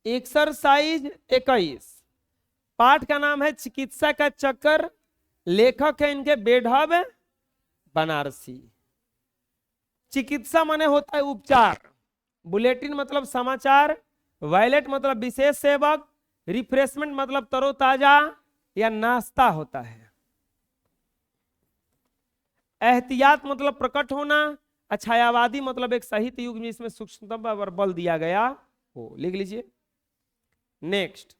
Exercise 21। पाठ का नाम है चिकित्सा का चक्कर। लेखक है इनके बेढब बनारसी। चिकित्सा माने होता है उपचार, बुलेटिन मतलब समाचार, वायलेट मतलब विशेष सेवक, रिफ्रेशमेंट मतलब तरोताजा या नाश्ता होता है, एहतियात मतलब प्रकट होना, छायावादी मतलब एक साहित्य युग में इसमें सूक्ष्मता पर बल दिया गया हो। लिख लीजिए। नेक्स्ट,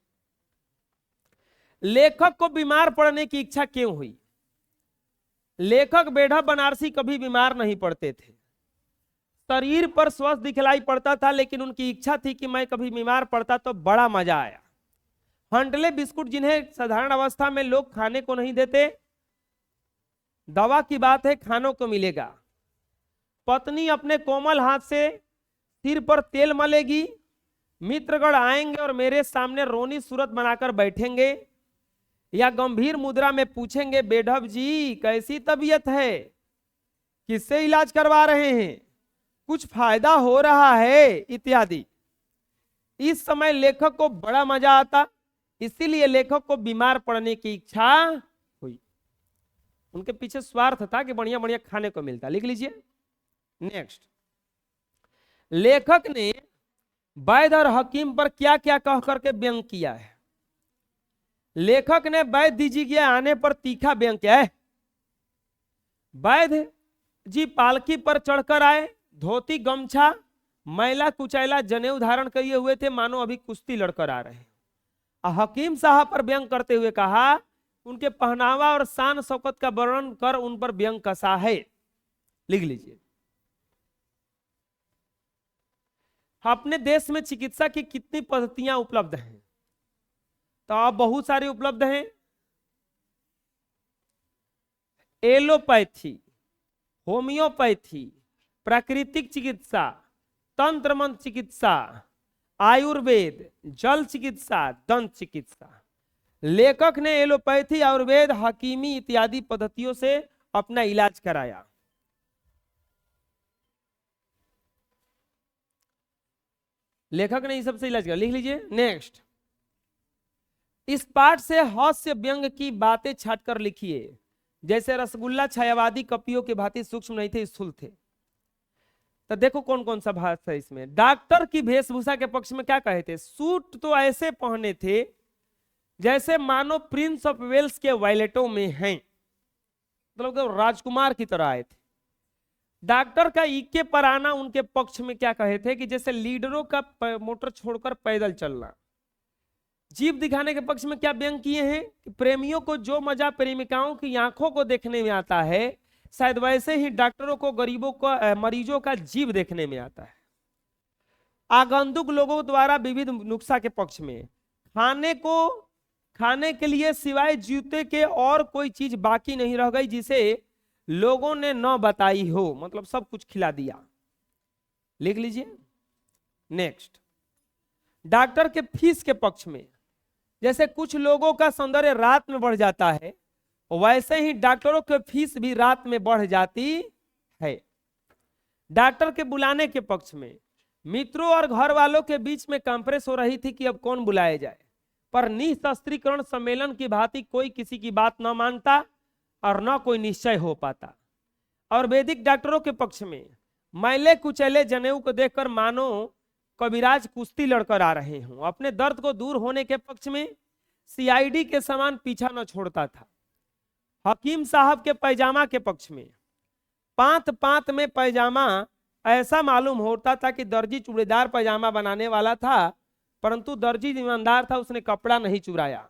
लेखक को बीमार पड़ने की इच्छा क्यों हुई? लेखक बेढब बनारसी कभी बीमार नहीं पड़ते थे, शरीर पर स्वस्थ दिखलाई पड़ता था, लेकिन उनकी इच्छा थी कि मैं कभी बीमार पड़ता तो बड़ा मजा आया। हंटले बिस्कुट जिन्हें साधारण अवस्था में लोग खाने को नहीं देते, दवा की बात है खानों को मिलेगा। पत्नी अपने कोमल हाथ से सिर पर तेल मलेगी, मित्रगण आएंगे और मेरे सामने रोनी सूरत बनाकर बैठेंगे या गंभीर मुद्रा में पूछेंगे, बेढब जी कैसी तबीयत है, किससे इलाज करवा रहे हैं, कुछ फायदा हो रहा है, इत्यादि। इस समय लेखक को बड़ा मजा आता, इसीलिए लेखक को बीमार पड़ने की इच्छा हुई। उनके पीछे स्वार्थ था कि बढ़िया बढ़िया खाने को मिलता। लिख लीजिए। नेक्स्ट, लेखक ने वैद्य और हकीम पर क्या क्या कह करके व्यंग किया है? लेखक ने वैद्य जी के आने पर तीखा व्यंग किया है। वैद्य जी पालकी पर चढ़कर आए, धोती गमछा मैला कुचैला जनेऊ धारण किए हुए थे, मानो अभी कुश्ती लड़कर आ रहे हैं। हकीम साहब पर व्यंग करते हुए कहा, उनके पहनावा और शान शौकत का वर्णन कर उन पर व्यंग कसा है। लिख लीजिए। अपने देश में चिकित्सा की कितनी पद्धतियां उपलब्ध हैं? तो अब बहुत सारी उपलब्ध हैं। एलोपैथी, होम्योपैथी, प्राकृतिक चिकित्सा, तंत्र मंत्र चिकित्सा, आयुर्वेद, जल चिकित्सा, दंत चिकित्सा। लेखक ने एलोपैथी, आयुर्वेद, हकीमी इत्यादि पद्धतियों से अपना इलाज कराया। लेखक ने इस सबसे इलाज किया। लिख लीजिए। नेक्स्ट, इस पाठ से हास्य व्यंग की बातें छाटकर लिखिए। जैसे रसगुल्ला छायावादी कपियों के भांति सूक्ष्म नहीं थे, स्थूल थे। तो देखो कौन कौन सा भाष है इसमें। डॉक्टर की वेशभूषा के पक्ष में क्या कहे थे? सूट तो ऐसे पहने थे जैसे मानो प्रिंस ऑफ वेल्स के वायलेटों में हैं, मतलब राजकुमार की तरह आए थे। डॉक्टर का इक्के पर आना उनके पक्ष में क्या कहे थे कि जैसे लीडरों का मोटर छोड़कर पैदल चलना। जीव दिखाने के पक्ष में क्या व्यंग किए हैं कि प्रेमियों को जो मजा प्रेमिकाओं की आंखों को देखने में आता है, शायद वैसे ही डॉक्टरों को गरीबों को मरीजों का जीव देखने में आता है। आगंतुक लोगों द्वारा विविध नुस्खा के पक्ष में, खाने के लिए सिवाय जूते के और कोई चीज बाकी नहीं रह गई जिसे लोगों ने न बताई हो, मतलब सब कुछ खिला दिया। लिख लीजिए। नेक्स्ट, डॉक्टर के फीस के पक्ष में, जैसे कुछ लोगों का सौंदर्य रात में बढ़ जाता है, वैसे ही डॉक्टरों की फीस भी रात में बढ़ जाती है। डॉक्टर के बुलाने के पक्ष में, मित्रों और घर वालों के बीच में कॉन्फ्रेंस हो रही थी कि अब कौन बुलाया जाए, पर निशस्त्रीकरण सम्मेलन की भांति कोई किसी की बात न मानता और न कोई निश्चय हो पाता। और वैदिक डॉक्टरों के पक्ष में, मैले कुचैले जनेऊ को देखकर मानो कविराज कुश्ती लड़कर आ रहे हों। अपने दर्द को दूर होने के पक्ष में सीआईडी के समान पीछा न छोड़ता था। हकीम साहब के पैजामा के पक्ष में, पांत पांत में पैजामा ऐसा मालूम होता था कि दर्जी चूड़ीदार पैजामा बनाने वाला था, परंतु दर्जी ईमानदार था, उसने कपड़ा नहीं चुराया।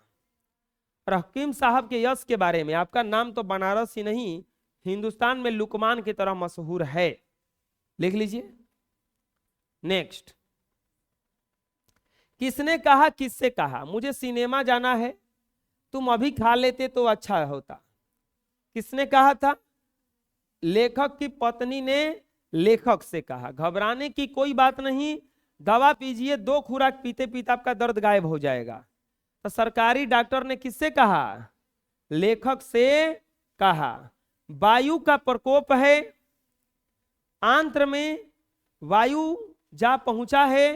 और हकीम साहब के यश के बारे में, आपका नाम तो बनारस ही नहीं हिंदुस्तान में लुकमान की तरह मशहूर है। लिख लीजिए। नेक्स्ट, किसने कहा, किससे कहा मुझे सिनेमा जाना है, तुम अभी खा लेते तो अच्छा होता? किसने कहा था? लेखक की पत्नी ने लेखक से कहा, घबराने की कोई बात नहीं, दवा पीजिए, 2 खुराक पीते पीते आपका दर्द गायब हो जाएगा। तो सरकारी डॉक्टर ने किससे कहा? लेखक से कहा। वायु का प्रकोप है, आंत्र में वायु जा पहुंचा है,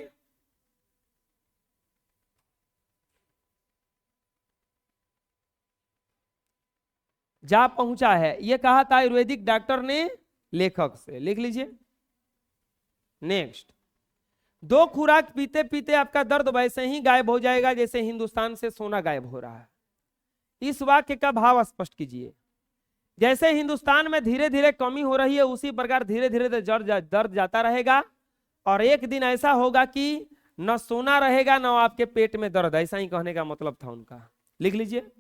जा पहुंचा है, यह कहा था आयुर्वेदिक डॉक्टर ने लेखक से। लिख लीजिए। नेक्स्ट, 2 खुराक पीते पीते आपका दर्द वैसे ही गायब हो जाएगा जैसे हिंदुस्तान से सोना गायब हो रहा है। इस वाक्य का भाव स्पष्ट कीजिए। जैसे हिंदुस्तान में धीरे धीरे कमी हो रही है, उसी प्रकार धीरे धीरे दर्द जाता रहेगा और एक दिन ऐसा होगा कि न सोना रहेगा न आपके पेट में दर्द। ऐसा ही कहने का मतलब था उनका। लिख लीजिए।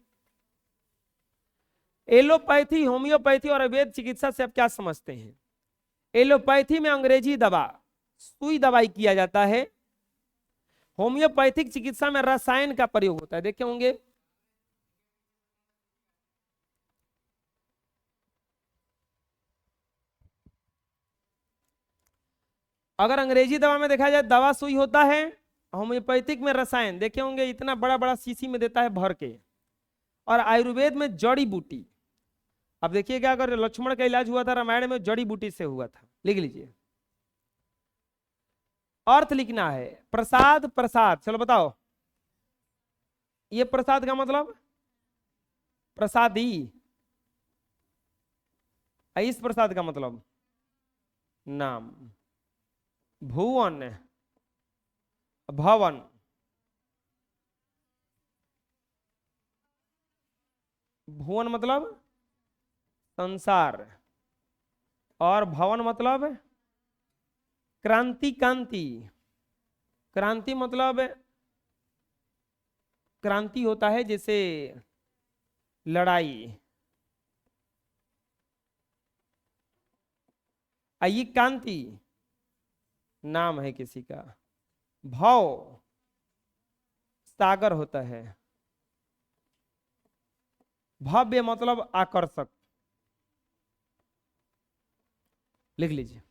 एलोपैथी, होम्योपैथी और आयुर्वेद चिकित्सा से आप क्या समझते हैं? एलोपैथी में अंग्रेजी दवा, सुई दवाई किया जाता है। होम्योपैथिक चिकित्सा में रसायन का प्रयोग होता है। देखे होंगे अगर अंग्रेजी दवा में देखा जाए दवा सुई होता है, होम्योपैथिक में रसायन। देखे होंगे इतना बड़ा बड़ा शीशी में देता है भर के। और आयुर्वेद में जड़ी बूटी। अब देखिएगा, अगर लक्ष्मण का इलाज हुआ था रामायण में, जड़ी बूटी से हुआ था। लिख लीजिए। अर्थ लिखना है। प्रसाद, प्रसाद, चलो बताओ। ये प्रसाद का मतलब प्रसादी। इस प्रसाद का मतलब नाम। भुवन, भवन, भुवन मतलब संसार और भवन मतलब क्रांति। कांति, क्रांति मतलब क्रांति होता है जैसे लड़ाई। ये कांति नाम है किसी का। भव सागर होता है। भव्य मतलब आकर्षक। लिख लीजिए।